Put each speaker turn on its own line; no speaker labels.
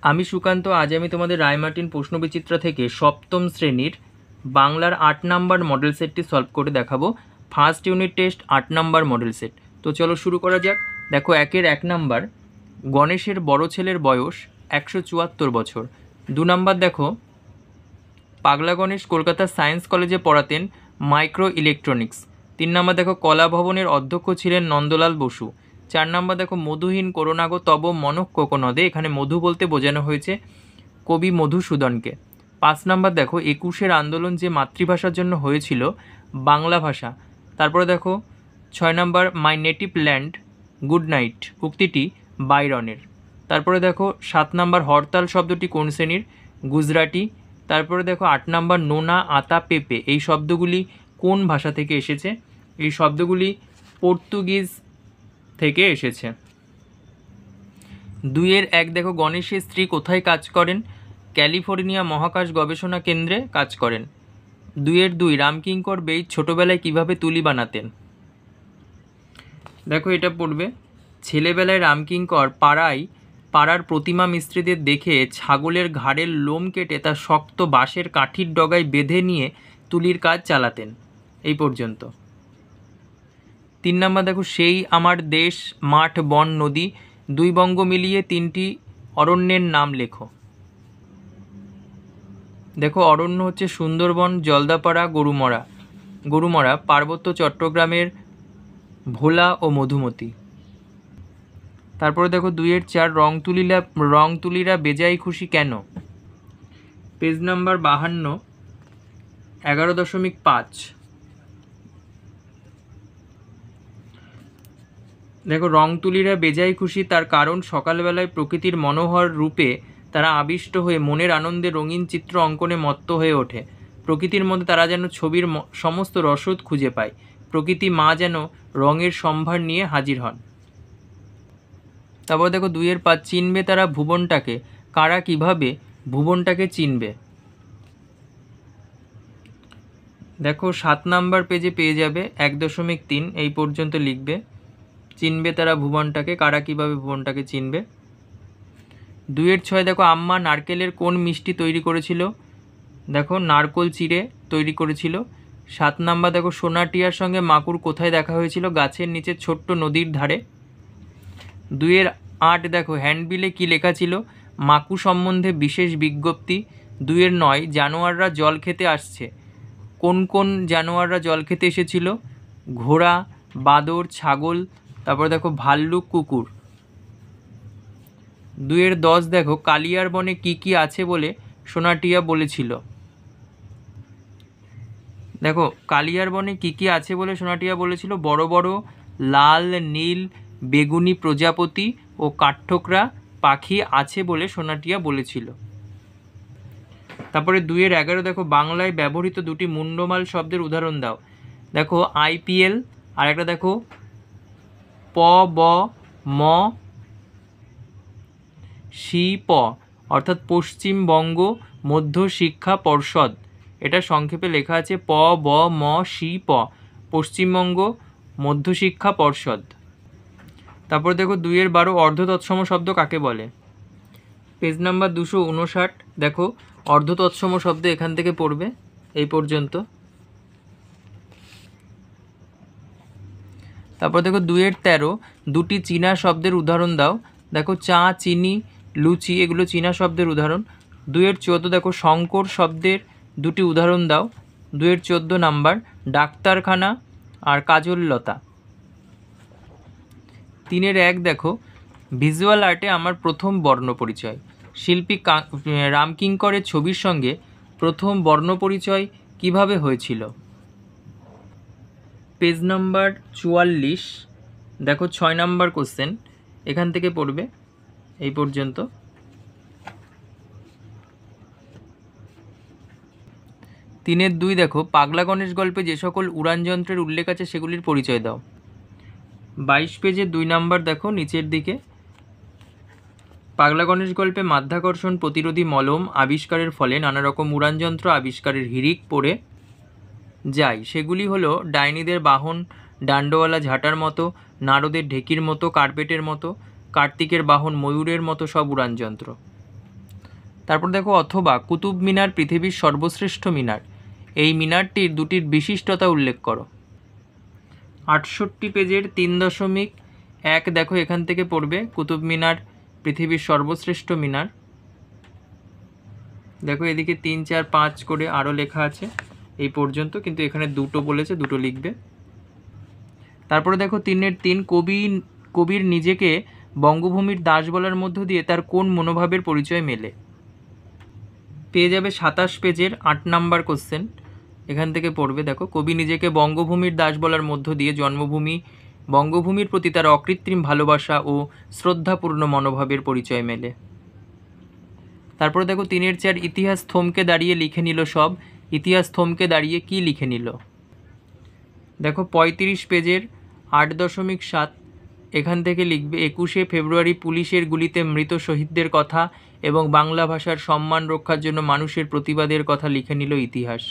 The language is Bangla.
আমি সুকান্ত। আজ আমি তোমাদের রায়মার্টিন প্রশ্নবিচিত্রা থেকে সপ্তম শ্রেণীর বাংলার ৮ নাম্বার মডেল সেটটি সলভ করে দেখাবো। First unit test ৮ number model set. তো চলো শুরু করা যাক। দেখো ১ নাম্বার, গণেশের বড় ছেলের বয়স ১৭৪ বছর। ২ নাম্বার দেখো, পাগলা গণেশ কলকাতার সায়েন্স কলেজে পড়াতেন মাইক্রো ইলেকট্রনিক্স। ৩ নাম্বার দেখো, কলা ভবনের অধ্যক্ষ ছিলেন নন্দলাল বসু। ৪ নাম্বার দেখো, মধুহীন করোনাগো তব মনঃ কোকনদে, এখানে মধু বলতে বোঝানো হয়েছে কবি মধুসূদনকে। ৫ নাম্বার দেখো, ২১-এর আন্দোলন যে মাতৃভাষার জন্য হয়েছিল বাংলা ভাষা। তারপরে দেখো ৬ number, my native land good night উক্তিটি বাইরনের। তারপরে দেখো ৭ নাম্বার, হরতাল শব্দটি কোন শ্রেণীর? গুজরাটি। তারপরে দেখো ৮ নাম্বার, নোনা আতা পেপে এই শব্দগুলি কোন ভাষা থেকে এসেছে? এই শব্দগুলি পর্তুগিজ থেকে এসেছে। ২-১ দেখো, গণেশের স্ত্রী কোথায় কাজ করেন? ক্যালিফোর্নিয়া মহাকাশ গবেষণা কেন্দ্রে কাজ করেন। ২-২, রামকিঙ্কর বেইজ ছোটোবেলায় কিভাবে তুলি বানাতেন? দেখো এটা পড়বে, ছেলেবেলায় রামকিঙ্কর পাড়ার প্রতিমা মিস্ত্রিদের দেখে ছাগলের ঘাড়ের লোম কেটে তা শক্ত বাঁশের কাঠির ডগায় বেঁধে নিয়ে তুলির কাজ চালাতেন। এই পর্যন্ত। ৩ নাম্বার দেখো, সেই আমার দেশ মাঠ বন নদী ২ বঙ্গ মিলিয়ে ৩টি অরণ্যের নাম লেখো। দেখো অরণ্য হচ্ছে সুন্দরবন, জলদাপাড়া, গরুমরা, পার্বত্য চট্টগ্রামের ভোলা ও মধুমতি। তারপরে দেখো ২-৪, রং তুলিরা বেজায় খুশি কেন? Page number ৫২, ১১.৫। দেখো রং তুলিরা বেজায় খুশি, তার কারণ সকালবেলায় প্রকৃতির মনোহর রূপে তারা আবিষ্ট হয়ে মনের আনন্দে রঙিন চিত্র অঙ্কনে মত্ত হয়ে ওঠে। প্রকৃতির মধ্যে তারা যেন ছবির সমস্ত রসদ খুঁজে পায়। প্রকৃতি মা যেন রঙের সম্ভার নিয়ে হাজির হন। তারপর দেখো ২-৫, চিনবে তারা ভুবনটাকে, কারা কিভাবে ভুবনটাকে চিনবে? দেখো ৭ নাম্বার পেজে পেয়ে যাবে, ১.৩ এই পর্যন্ত লিখবে, চিনবে তারা ভুবনটাকে, কারা কিভাবে ভুবনটাকে চিনবে। ২-৬ দেখো, আম্মা নারকেলের কোন মিষ্টি তৈরি করেছিল? দেখো নারকোল চিড়ে তৈরি করেছিল। ৭ নাম্বার দেখো, সোনা টিয়ার সঙ্গে মাকুর কোথায় দেখা হয়েছিল? গাছের নিচে ছোট্ট নদীর ধারে। ২-৮ দেখো, হ্যান্ডবিলে কি লেখা ছিল? মাকু সম্বন্ধে বিশেষ বিজ্ঞপ্তি। ২-৯, জানোয়াররা জল খেতে আসছে। কোন কোন জানোয়াররা জল খেতে এসেছিল? ঘোড়া, বাদর, ছাগল, তারপর দেখো ভাল্লুক, কুকুর। ২-১০ দেখো, কালিয়ার বনে কি কি আছে বলে সোনাটিয়া বলেছিল? দেখো কালিয়ার বনে কি কি আছে বলে সোনাটিয়া বলেছিল? বড় বড় লাল, নীল, বেগুনি প্রজাপতি ও কাঠঠোকরা পাখি আছে বলে সোনাটিয়া বলেছিল। তারপরে ২-১১ দেখো, বাংলায় ব্যবহৃত দুটি মুন্ডমাল শব্দের উদাহরণ দাও। দেখো IPL, আর একটা দেখো প ব ম শি প, অর্থাৎ পশ্চিমবঙ্গ মধ্য শিক্ষা পর্ষদ। এটা সংক্ষেপে লেখা আছে প ব ম শি প, পশ্চিমবঙ্গ মধ্য শিক্ষা পর্ষদ। তারপর দেখো ২-১২, অর্ধতৎসম শব্দ কাকে বলে? Page number ২৫৯। দেখো অর্ধতৎসম শব্দ এখান থেকে পড়বে, এই পর্যন্ত। তারপর দেখো ২-১৩, দুটি চীনা শব্দের উদাহরণ দাও। দেখো চা, চিনি, লুচি এগুলো চীনা শব্দের উদাহরণ। ২-১৪ দেখো, শঙ্কর শব্দের দুটি উদাহরণ দাও। ২-১৪ নাম্বার, ডাক্তারখানা আর কাজললতা। ৩-১ দেখো, ভিজুয়াল আর্টে আমার প্রথম বর্ণ পরিচয়। শিল্পী রামকিঙ্করের ছবির সঙ্গে প্রথম বর্ণ পরিচয় কিভাবে হয়েছিল? Page number ৪৪। দেখো ৬ নাম্বার কোশ্চেন এখান থেকে পড়বে, এই পর্যন্ত। ৩-২ দেখো, পাগলা গণেশ গল্পে যে সকল উড়ানযন্ত্রের উল্লেখ আছে সেগুলির পরিচয় দাও। ২২ পেজে ২ নাম্বার দেখো নিচের দিকে, পাগলা গণেশ গল্পে মাধ্যাকর্ষণ প্রতিরোধী মলম আবিষ্কারের ফলে নানা রকম উড়ানযন্ত্র আবিষ্কারের হিড়িক পড়ে যায়। সেগুলি হলো ডাইনিদের বাহন ডান্ডওয়ালা ঝাঁটার মতো, নারদের ঢেকির মতো, কার্পেটের মতো, কার্তিকের বাহন ময়ূরের মতো সব উড়ানযন্ত্র। তারপর দেখো অথবা কুতুব মিনার পৃথিবীর সর্বশ্রেষ্ঠ মিনার, এই মিনারটির দুটির বিশিষ্টতা উল্লেখ করো। 68 পেজের 3.1 দেখো এখান থেকে পড়বে কুতুব মিনার পৃথিবীর সর্বশ্রেষ্ঠ মিনার। দেখো এদিকে 3, 4, 5 করে আরও লেখা আছে এই পর্যন্ত, কিন্তু এখানে দুটো বলেছে, দুটো লিখবে। তারপরে দেখো 3.3 কবির নিজেকে বঙ্গভূমির দাস বলার মধ্য দিয়ে তার কোন মনোভাবের পরিচয় মেলে। পেয়ে যাবে 27 পেজের 8 নাম্বার কোশ্চেন, এখান থেকে পড়বে। দেখো কবি নিজেকে বঙ্গভূমির দাস বলার মধ্য দিয়ে বঙ্গভূমির প্রতি তার অকৃত্রিম ভালোবাসা ও শ্রদ্ধাপূর্ণ মনোভাবের পরিচয় মেলে। তারপরে দেখো 3.4 ইতিহাস থমকে দাঁড়িয়ে লিখে নিল সব, ইতিহাস থমকে দাঁড়িয়ে কি লিখে নিল। দেখো 35 পেজের 8.7 এখান থেকে লিখবে 21শে ফেব্রুয়ারি পুলিশের গুলিতে মৃত শহীদদের কথা এবং বাংলা ভাষার সম্মান রক্ষার জন্য মানুষের প্রতিবাদের কথা লিখে নিল ইতিহাস।